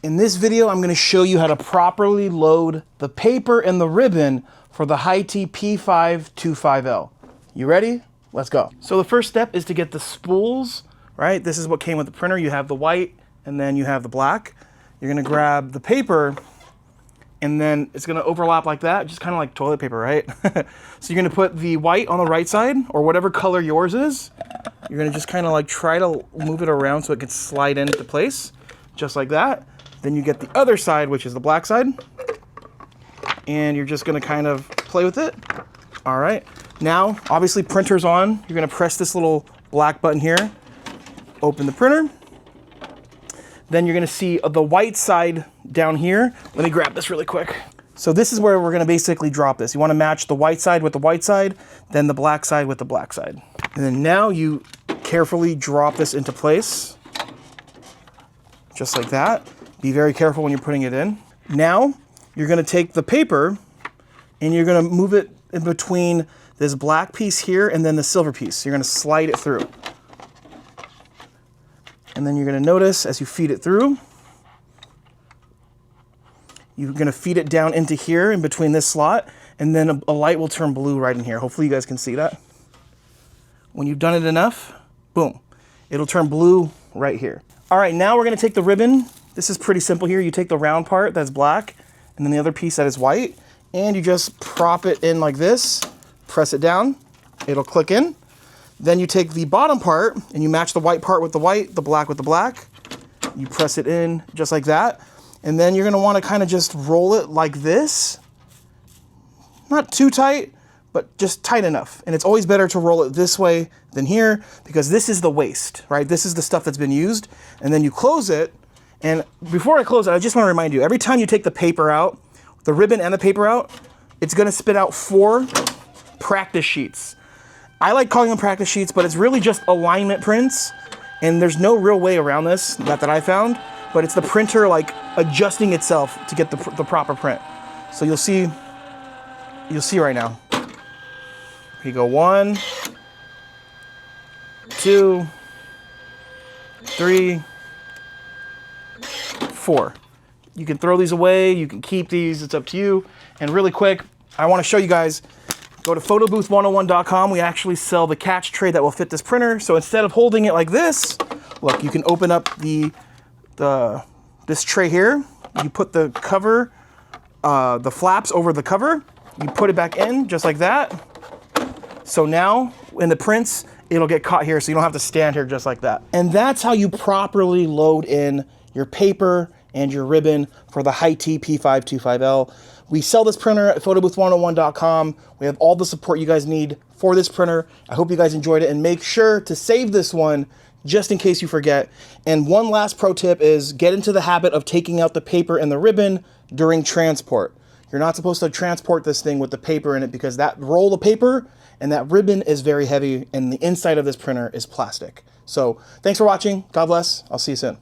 In this video, I'm gonna show you how to properly load the paper and the ribbon for the HITI P525L. You ready? Let's go. So the first step is to get the spools, right? This is what came with the printer. You have the white and then you have the black. You're gonna grab the paper and then it's gonna overlap like that, just kind of like toilet paper, right? So you're gonna put the white on the right side or whatever color yours is. You're gonna just kind of like try to move it around so it can slide into place, just like that. Then you get the other side, which is the black side, and you're just gonna kind of play with it. All right, now obviously printer's on. You're gonna press this little black button here, open the printer. Then you're gonna see the white side down here. Let me grab this really quick. So this is where we're gonna basically drop this. You wanna match the white side with the white side, then the black side with the black side. And then now you carefully drop this into place, just like that. Be very careful when you're putting it in. Now, you're gonna take the paper and you're gonna move it in between this black piece here and then the silver piece. You're gonna slide it through. And then you're gonna notice as you feed it through, you're gonna feed it down into here in between this slot, and then a light will turn blue right in here. Hopefully you guys can see that. When you've done it enough, boom, it'll turn blue right here. All right, now we're gonna take the ribbon. This is pretty simple here. You take the round part that's black, and then the other piece that is white, and you just prop it in like this, press it down, it'll click in. Then you take the bottom part, and you match the white part with the white, the black with the black. You press it in just like that. And then you're gonna wanna kinda just roll it like this. Not too tight, but just tight enough. And it's always better to roll it this way than here, because this is the waste, right? This is the stuff that's been used. And then you close it. And before I close it, I just want to remind you, every time you take the paper out, the ribbon and the paper out, it's going to spit out 4 practice sheets. I like calling them practice sheets, but it's really just alignment prints. And there's no real way around this, not that I found, but it's the printer like adjusting itself to get the proper print. So you'll see right now. Here you go, 1, 2, 3, 4. You can throw these away, you can keep these, it's up to you. And really quick, I want to show you guys, go to photobooth101.com. We actually sell the catch tray that will fit this printer. So instead of holding it like this, look, you can open up this tray here. You put the cover, the flaps over the cover. You put it back in just like that. So now in the prints, it'll get caught here so you don't have to stand here just like that. And that's how you properly load in your paper and your ribbon for the HITI P525L. We sell this printer at photobooth101.com. We have all the support you guys need for this printer. I hope you guys enjoyed it, and make sure to save this one just in case you forget. And one last pro tip is get into the habit of taking out the paper and the ribbon during transport. You're not supposed to transport this thing with the paper in it because that roll of paper and that ribbon is very heavy and the inside of this printer is plastic. So thanks for watching. God bless. I'll see you soon.